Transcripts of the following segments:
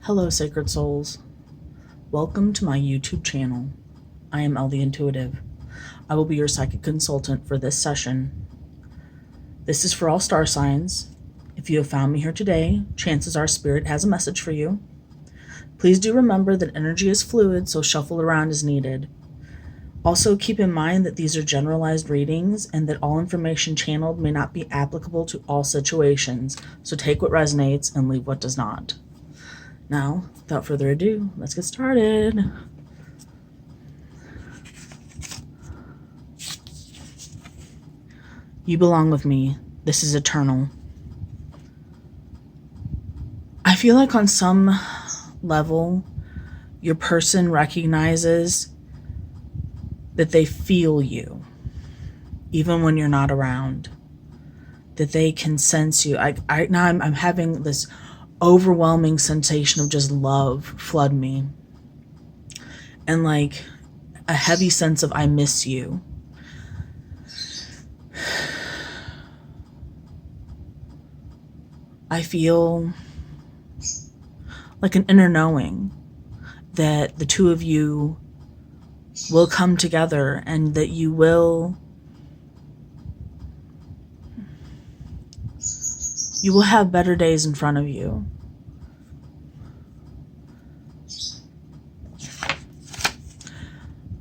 Hello, sacred souls. Welcome to my YouTube channel. I am Elle the Intuitive. I will be your psychic consultant for this session. This is for all star signs. If you have found me here today, chances are Spirit has a message for you. Please do remember that energy is fluid, so shuffle around as needed. Also, keep in mind that these are generalized readings and that all information channeled may not be applicable to all situations, so take what resonates and leave what does not. Now, without further ado, let's get started. You belong with me. This is eternal. I feel like on some level, your person recognizes that they feel you, even when you're not around, that they can sense you. Now I'm having this overwhelming sensation of just love flood me, and like a heavy sense of I miss you. I feel like an inner knowing that the two of you will come together and that you will have better days in front of you.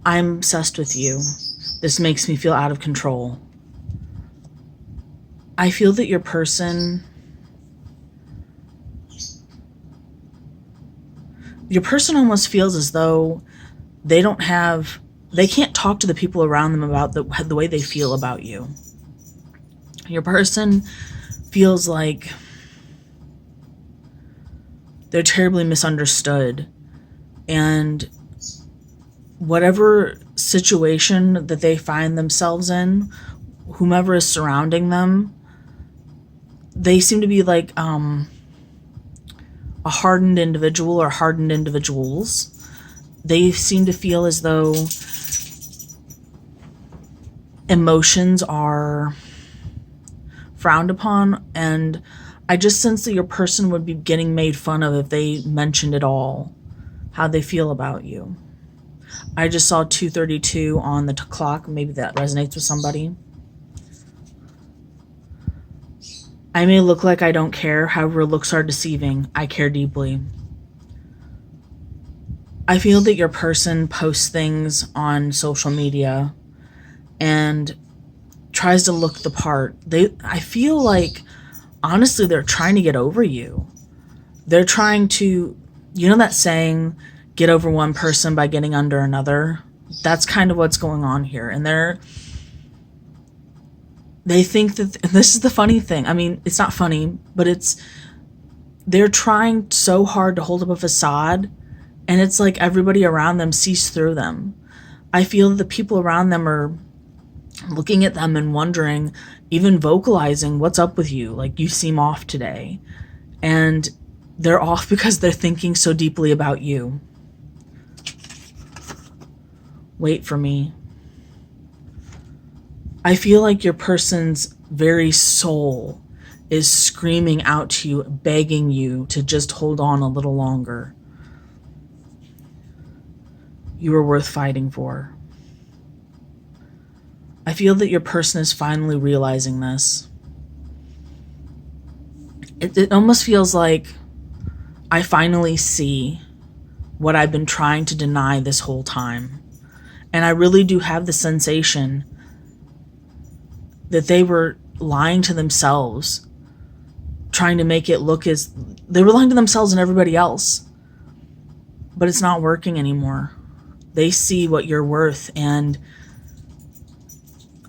I'm obsessed with you. This makes me feel out of control. I feel that your person almost feels as though they can't talk to the people around them about the way they feel about you. Your person feels like they're terribly misunderstood, and whatever situation that they find themselves in, whomever is surrounding them, they seem to be like a hardened individual or hardened individuals. They seem to feel as though emotions are frowned upon, and I just sense that your person would be getting made fun of if they mentioned at all how they feel about you. I just saw 2:32 on the clock. Maybe that resonates with somebody. I may look like I don't care, however looks are deceiving. I care deeply. I feel that your person posts things on social media and tries to look the part. I feel like, honestly, they're trying to get over you. They're trying to, you know that saying, get over one person by getting under another? That's kind of what's going on here. And they think that, this is the funny thing. I mean, it's not funny, but they're trying so hard to hold up a facade, and it's like everybody around them sees through them. I feel that the people around them are looking at them and wondering, even vocalizing, what's up with you? Like, you seem off today. And they're off because they're thinking so deeply about you. Wait for me. I feel like your person's very soul is screaming out to you, begging you to just hold on a little longer. You are worth fighting for. I feel that your person is finally realizing this. It almost feels like I finally see what I've been trying to deny this whole time. And I really do have the sensation that they were lying to themselves, trying to make it look as they were lying to themselves and everybody else. But it's not working anymore. They see what you're worth, and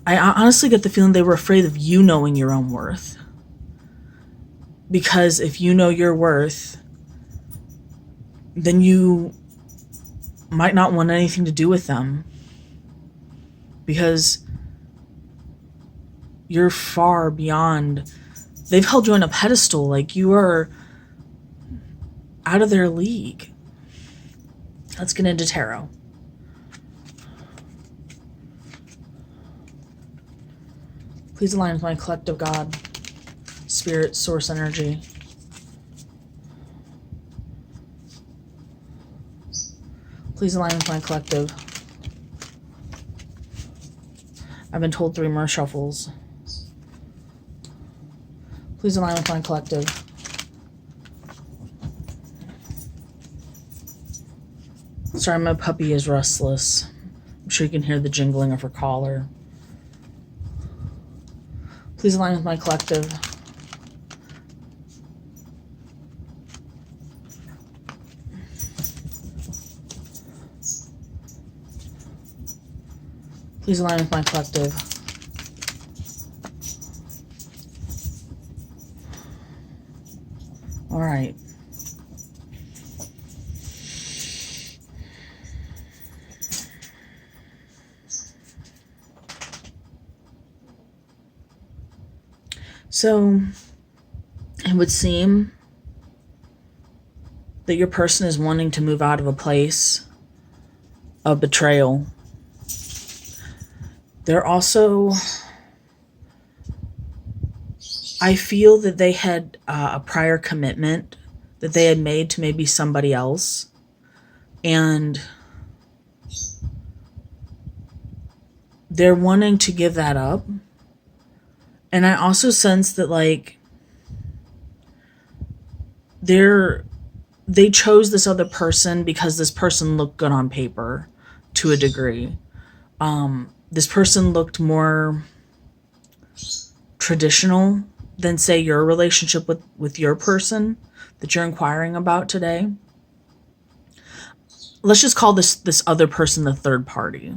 I honestly get the feeling they were afraid of you knowing your own worth. Because if you know your worth, then you might not want anything to do with them. Because you're far beyond. They've held you on a pedestal, like you are out of their league. Let's get into tarot. Please align with my collective God, Spirit, Source Energy. Please align with my collective. I've been told 3 more shuffles. Please align with my collective. Sorry, my puppy is restless. I'm sure you can hear the jingling of her collar. Please align with my collective. Please align with my collective. All right. So it would seem that your person is wanting to move out of a place of betrayal. They're also, I feel that they had a prior commitment that they had made to maybe somebody else. And they're wanting to give that up. And I also sense that, like, they chose this other person because this person looked good on paper to a degree. This person looked more traditional than, say, your relationship with your person that you're inquiring about today. Let's just call this other person the third party.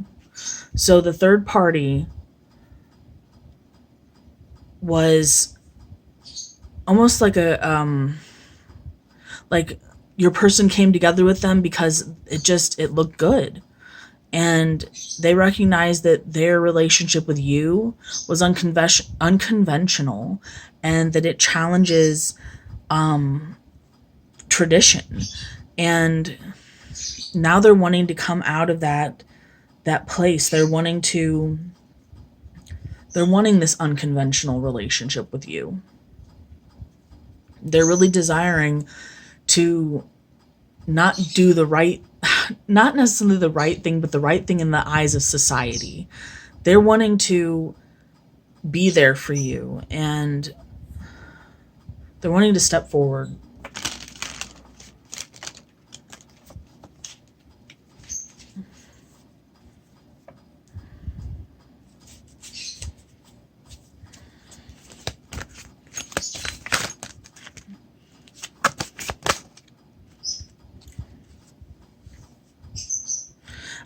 So the third party was almost like like your person came together with them because it looked good. And they recognized that their relationship with you was unconventional and that it challenges tradition. And now they're wanting to come out of that place. They're wanting this unconventional relationship with you. They're really desiring to not do not necessarily the right thing, but the right thing in the eyes of society. They're wanting to be there for you, and they're wanting to step forward.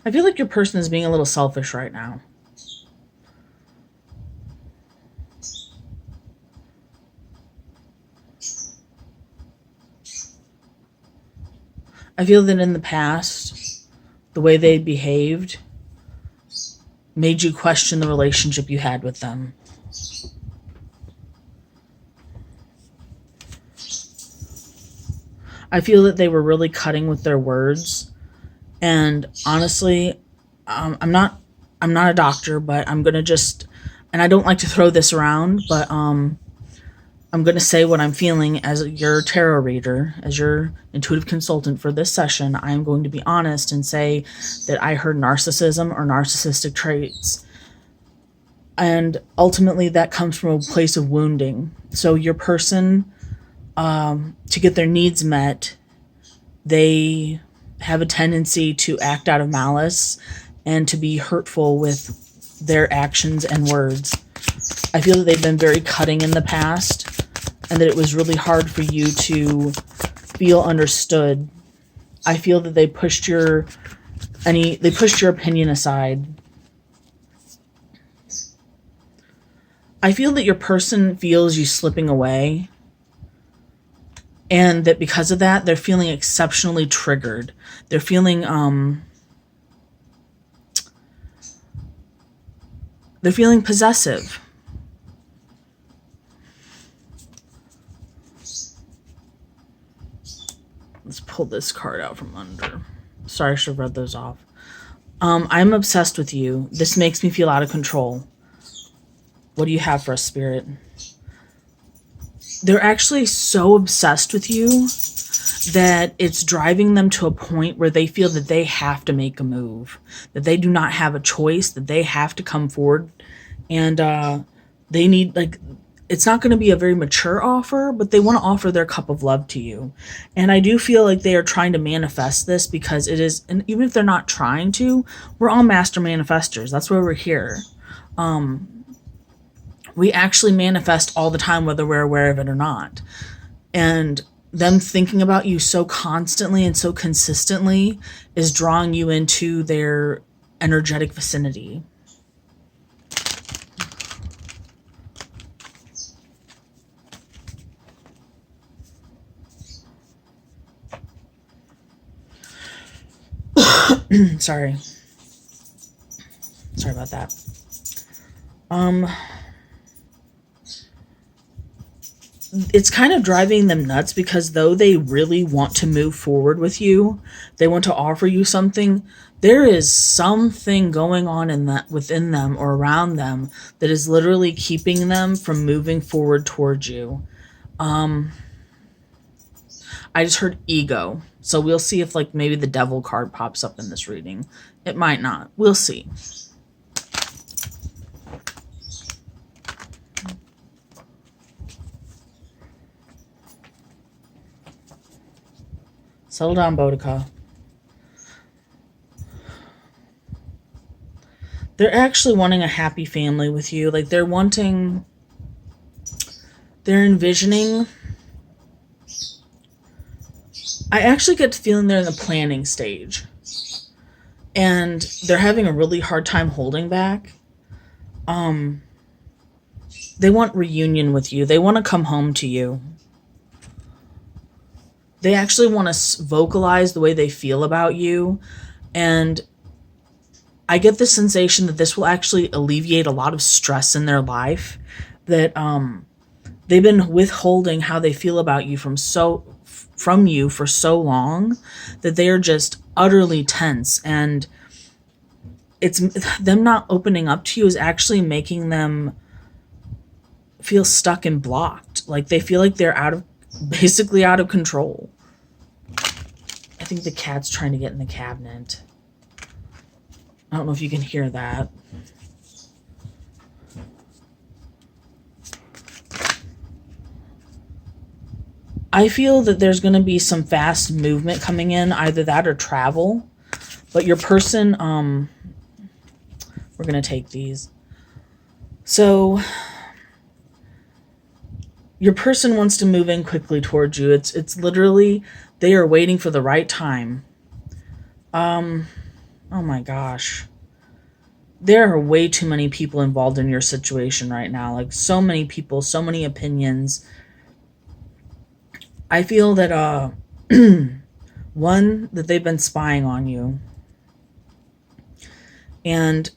I feel like your person is being a little selfish right now. I feel that in the past, the way they behaved made you question the relationship you had with them. I feel that they were really cutting with their words. And honestly, I'm not a doctor, but I'm going to just, and I don't like to throw this around, but I'm going to say what I'm feeling as your tarot reader, as your intuitive consultant for this session. I'm going to be honest and say that I heard narcissism or narcissistic traits. And ultimately that comes from a place of wounding. So your person, to get their needs met, they have a tendency to act out of malice and to be hurtful with their actions and words. I feel that they've been very cutting in the past and that it was really hard for you to feel understood. I feel that they pushed your opinion aside. I feel that your person feels you slipping away, and that because of that, they're feeling exceptionally triggered. They're feeling possessive. Let's pull this card out from under. Sorry, I should have read those off. I'm obsessed with you. This makes me feel out of control. What do you have for us, Spirit? They're actually so obsessed with you that it's driving them to a point where they feel that they have to make a move, that they do not have a choice, that they have to come forward, and they need, like, it's not going to be a very mature offer, but they want to offer their cup of love to you. And I do feel like they are trying to manifest this, because it is, and even if they're not trying to, we're all master manifestors. That's why we're here. We actually manifest all the time, whether we're aware of it or not. And them thinking about you so constantly and so consistently is drawing you into their energetic vicinity. Sorry about that. It's kind of driving them nuts, because though they really want to move forward with you, they want to offer you something, there is something going on in that, within them or around them, that is literally keeping them from moving forward towards you. I just heard ego. So we'll see if, like, maybe the devil card pops up in this reading. It might not. We'll see. Settle down, Boudica. They're actually wanting a happy family with you. Like, they're envisioning. I actually get the feeling they're in the planning stage. And they're having a really hard time holding back. They want reunion with you. They want to come home to you. They actually want to vocalize the way they feel about you. And I get the sensation that this will actually alleviate a lot of stress in their life. That they've been withholding how they feel about you from you for so long, that they are just utterly tense. And it's them not opening up to you is actually making them feel stuck and blocked. Like, they feel like they're basically out of control. I think the cat's trying to get in the cabinet. I don't know if you can hear that. I feel that there's going to be some fast movement coming in, either that or travel. But your person, we're going to take these. So your person wants to move in quickly towards you. It's literally, they are waiting for the right time. Oh my gosh. There are way too many people involved in your situation right now. Like, so many people, so many opinions. I feel that, one, that they've been spying on you. And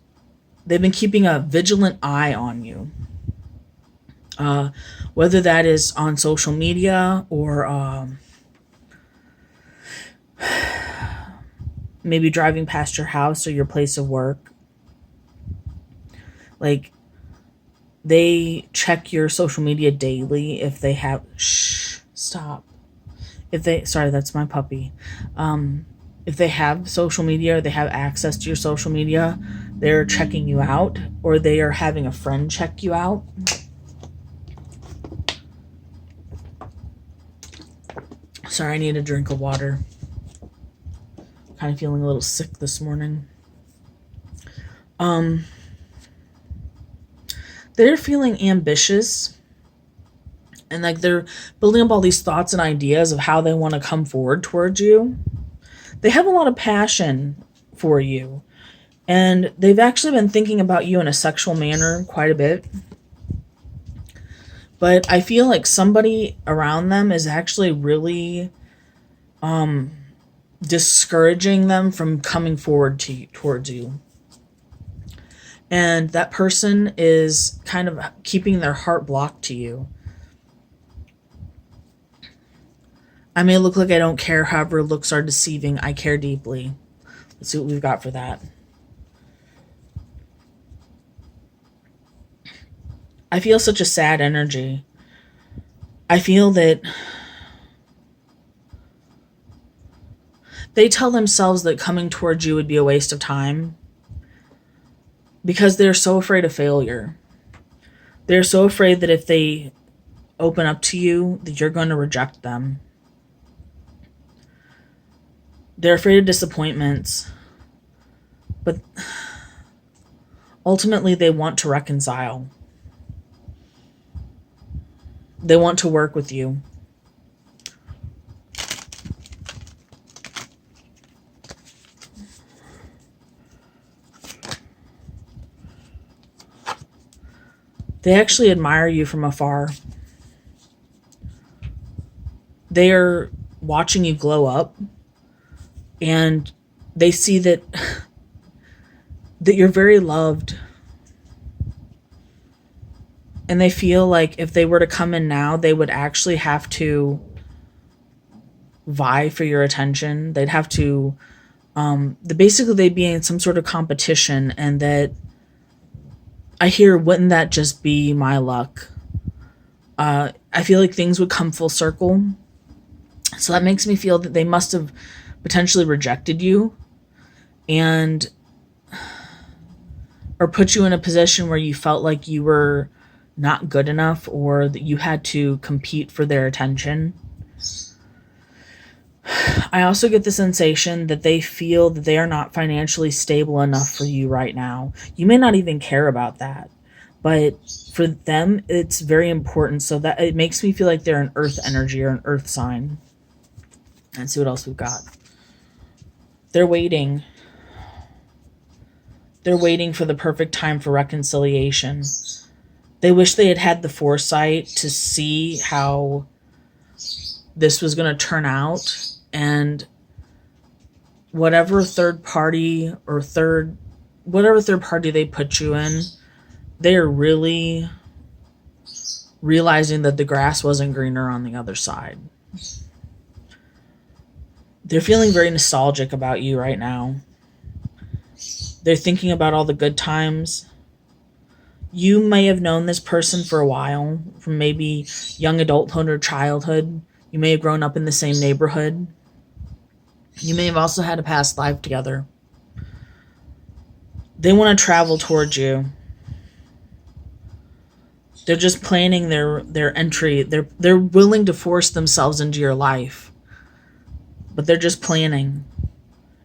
they've been keeping a vigilant eye on you. Whether that is on social media or maybe driving past your house or your place of work. Like, they check your social media daily if they have... Shh, stop. Sorry, that's my puppy. If they have social media or they have access to your social media, they're checking you out, or they are having a friend check you out. Sorry, I need a drink of water. Kind of feeling a little sick this morning. They're feeling ambitious, and like they're building up all these thoughts and ideas of how they want to come forward towards you. They have a lot of passion for you, and they've actually been thinking about you in a sexual manner quite a bit. But I feel like somebody around them is actually really discouraging them from coming forward towards you. And that person is kind of keeping their heart blocked to you. I may look like I don't care, however, looks are deceiving. I care deeply. Let's see what we've got for that. I feel such a sad energy. I feel that They tell themselves that coming towards you would be a waste of time because they're so afraid of failure. They're so afraid that if they open up to you, that you're going to reject them. They're afraid of disappointments. But ultimately, they want to reconcile. They want to work with you. They actually admire you from afar. They are watching you glow up, and they see that you're very loved. And they feel like if they were to come in now, they would actually have to vie for your attention. They'd have to, basically they'd be in some sort of competition, and that I hear, wouldn't that just be my luck? I feel like things would come full circle. So that makes me feel that they must have potentially rejected you and or put you in a position where you felt like you were not good enough, or that you had to compete for their attention. I also get the sensation that they feel that they are not financially stable enough for you right now. You may not even care about that, but for them, it's very important. So that it makes me feel like they're an earth energy or an earth sign. Let's see what else we've got. They're waiting. They're waiting for the perfect time for reconciliation. They wish they had had the foresight to see how this was going to turn out, and whatever third party they put you in, they are really realizing that the grass wasn't greener on the other side. They're feeling very nostalgic about you right now. They're thinking about all the good times. You may have known this person for a while, from maybe young adulthood or childhood. You may have grown up in the same neighborhood. You may have also had a past life together. They want to travel towards you. They're just planning their entry. They're willing to force themselves into your life. But they're just planning.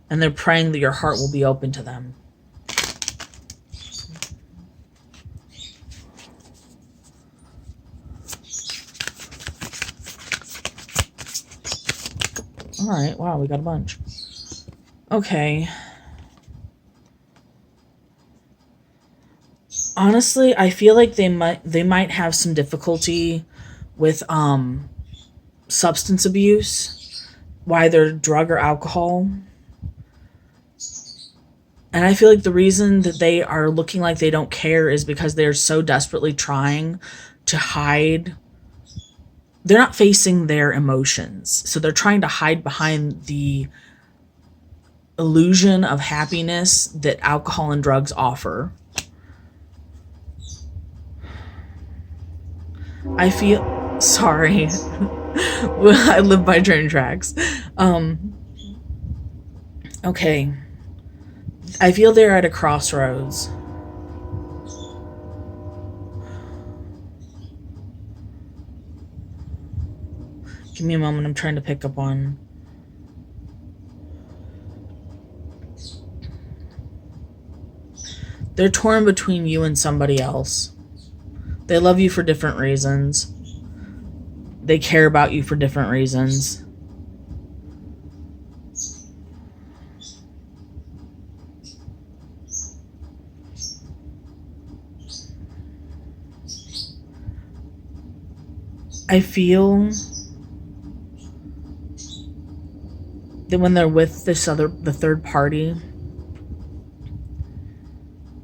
And they're praying that your heart will be open to them. All right, wow, we got a bunch. Okay. Honestly, I feel like they might have some difficulty with substance abuse, either drug or alcohol. And I feel like the reason that they are looking like they don't care is because they're so desperately trying to hide. They're not facing their emotions. So they're trying to hide behind the illusion of happiness that alcohol and drugs offer. I feel... Sorry. I live by train tracks. Okay. I feel they're at a crossroads. Give me a moment, I'm trying to pick up on... They're torn between you and somebody else. They love you for different reasons. They care about you for different reasons. I feel that when they're with the third party,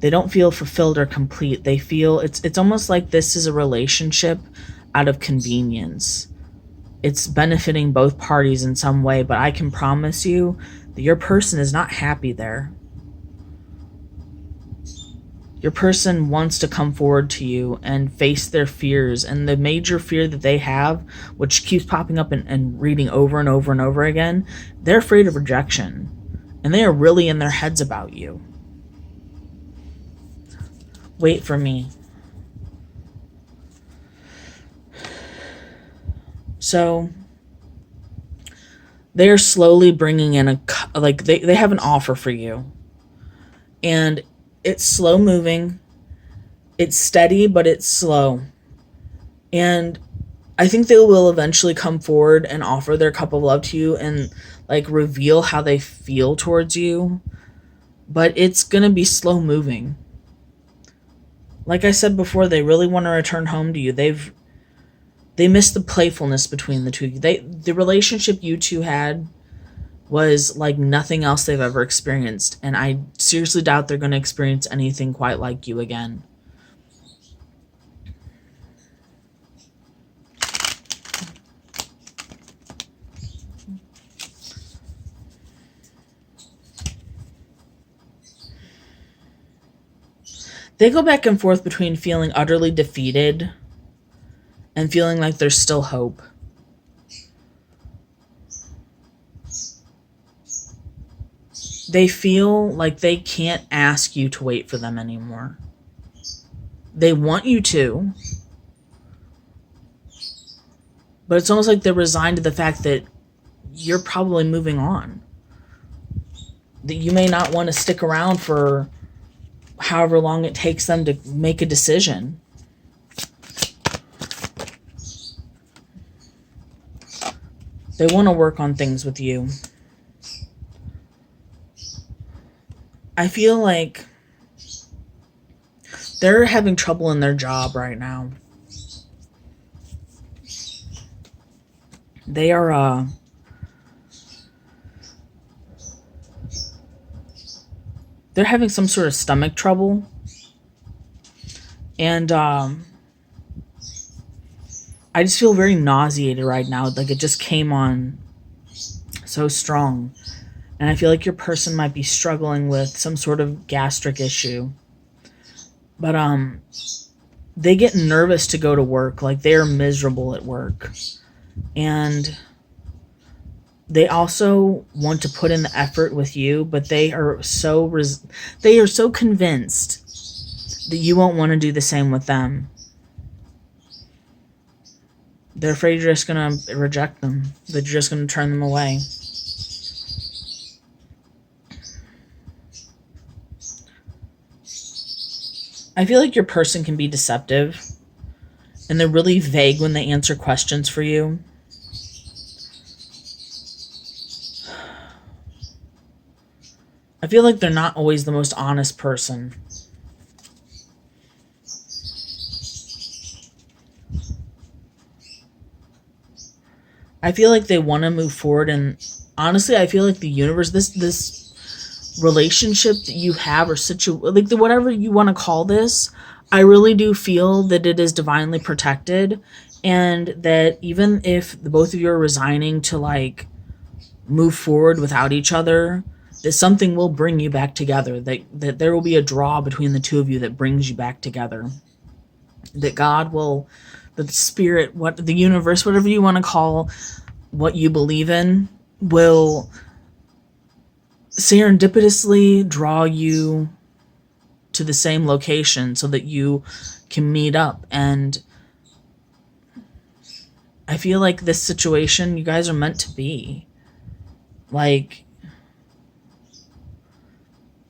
they don't feel fulfilled or complete. They feel it's almost like this is a relationship out of convenience. It's benefiting both parties in some way, but I can promise you that your person is not happy there. Your person wants to come forward to you and face their fears. And the major fear that they have, which keeps popping up and reading over and over and over again, they're afraid of rejection. And they are really in their heads about you. Wait for me. So they are slowly bringing in they have an offer for you. And it's slow moving. It's steady, but it's slow. And I think they will eventually come forward and offer their cup of love to you and reveal how they feel towards you. But it's going to be slow moving. Like I said before, they really want to return home to you. They miss the playfulness between the two of you. The relationship you two had was like nothing else they've ever experienced. And I seriously doubt they're going to experience anything quite like you again. They go back and forth between feeling utterly defeated and feeling like there's still hope. They feel like they can't ask you to wait for them anymore. They want you to, but it's almost like they're resigned to the fact that you're probably moving on. That you may not want to stick around for however long it takes them to make a decision. They want to work on things with you. I feel like they're having trouble in their job right now. They are they're having some sort of stomach trouble. And I just feel very nauseated right now. Like it just came on so strong. And I feel like your person might be struggling with some sort of gastric issue. But they get nervous to go to work. Like they're miserable at work. And they also want to put in the effort with you, but they are so convinced that you won't want to do the same with them. They're afraid you're just going to reject them, that you're just going to turn them away. I feel like your person can be deceptive, and they're really vague when they answer questions for you. I feel like they're not always the most honest person. I feel like they want to move forward, and honestly, I feel like the universe, this relationship that you have, or whatever you want to call this, I really do feel that it is divinely protected, and that even if the both of you are resigning to move forward without each other, that something will bring you back together, that there will be a draw between the two of you that brings you back together, that God will, that the spirit, what the universe, whatever you want to call what you believe in, will serendipitously draw you to the same location so that you can meet up. And I feel like this situation, you guys are meant to be.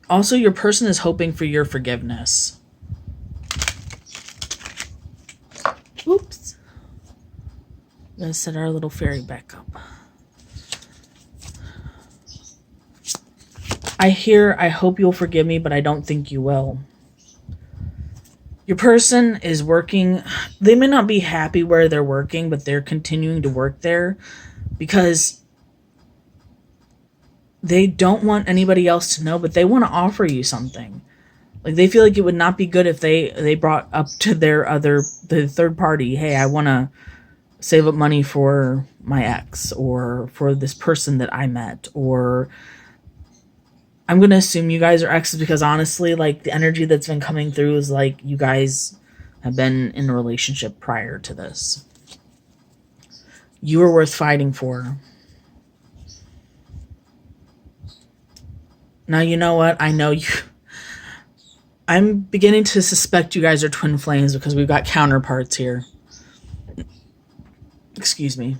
Also, your person is hoping for your forgiveness. Oops. Let's set our little fairy back up. I hope you'll forgive me, but I don't think you will. Your person is working. They may not be happy where they're working, but they're continuing to work there because they don't want anybody else to know, but they want to offer you something. They feel like it would not be good if they brought up to the third party, hey, I want to save up money for my ex, or for this person that I met, or I'm going to assume you guys are exes because honestly, like the energy that's been coming through is like you guys have been in a relationship prior to this. You were worth fighting for. Now, you know what? I know you. I'm beginning to suspect you guys are twin flames because we've got counterparts here. Excuse me.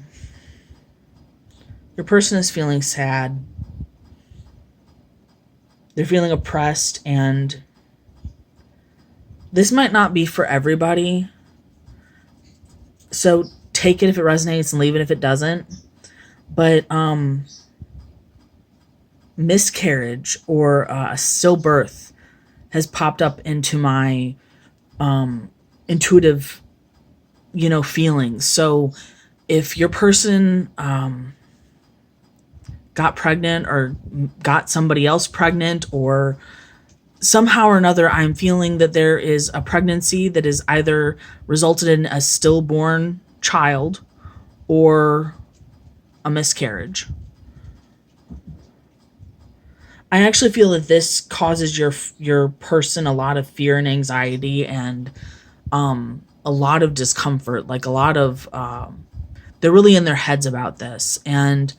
Your person is feeling sad. They're feeling oppressed, and this might not be for everybody. So take it if it resonates and leave it if it doesn't. But miscarriage or a stillbirth has popped up into my intuitive, feelings. So if your person got pregnant or got somebody else pregnant, or somehow or another, I'm feeling that there is a pregnancy that is either resulted in a stillborn child or a miscarriage. I actually feel that this causes your person a lot of fear and anxiety and a lot of discomfort, like a lot of they're really in their heads about this, and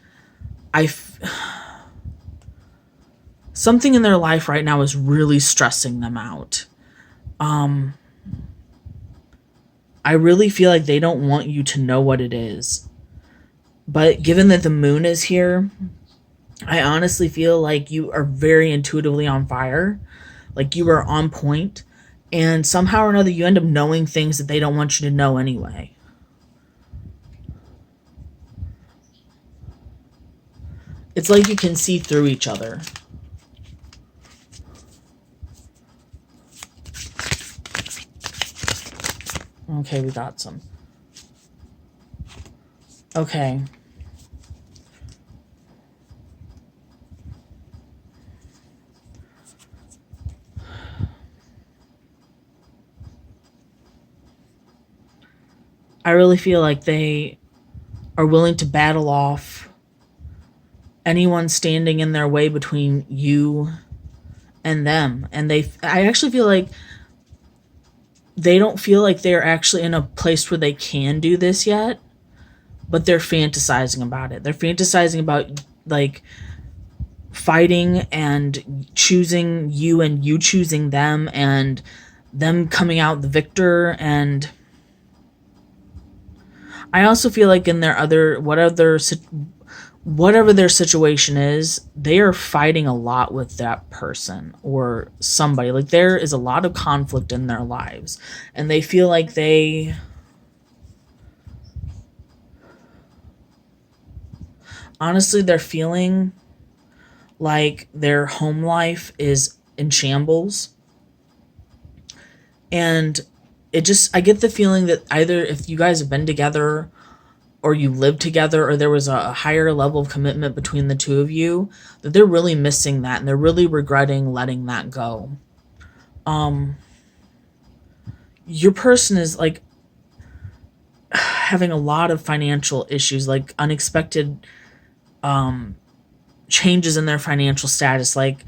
something in their life right now is really stressing them out. I really feel like they don't want you to know what it is. But given that the moon is here, I honestly feel like you are very intuitively on fire. Like you are on point. And somehow or another, you end up knowing things that they don't want you to know anyway. It's like you can see through each other. Okay, we got some. Okay. I really feel like they are willing to battle off anyone standing in their way between you and them. And I actually feel like they don't feel like they're actually in a place where they can do this yet, but they're fantasizing about it. They're fantasizing about like fighting and choosing you and you choosing them and them coming out the victor. And I also feel like in their whatever their situation is, they are fighting a lot with that person or somebody. Like there is a lot of conflict in their lives, and they feel like honestly, they're feeling like their home life is in shambles. And I get the feeling that either if you guys have been together or you live together or there was a higher level of commitment between the two of you, that they're really missing that and they're really regretting letting that go. Your person is like having a lot of financial issues, like unexpected changes in their financial status, like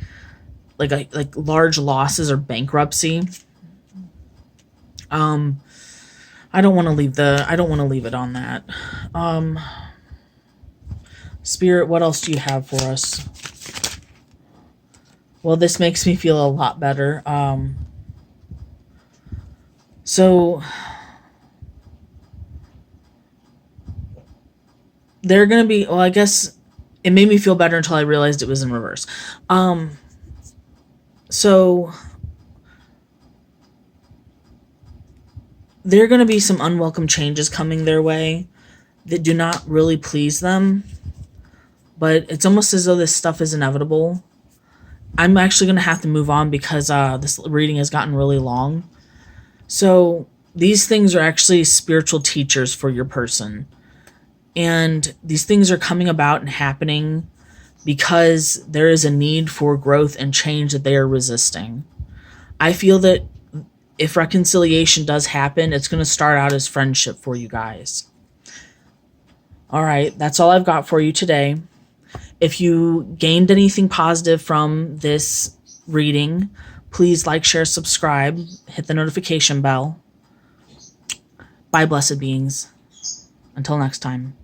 large losses or bankruptcy. I don't want to leave it on that. Spirit, what else do you have for us? Well, this makes me feel a lot better. So they're going to be, well, I guess it made me feel better until I realized it was in reverse. So there are going to be some unwelcome changes coming their way that do not really please them. But it's almost as though this stuff is inevitable. I'm actually going to have to move on because this reading has gotten really long. So these things are actually spiritual teachers for your person. And these things are coming about and happening because there is a need for growth and change that they are resisting. I feel that if reconciliation does happen, it's going to start out as friendship for you guys. All right, that's all I've got for you today. If you gained anything positive from this reading, please like, share, subscribe, hit the notification bell. Bye, blessed beings. Until next time.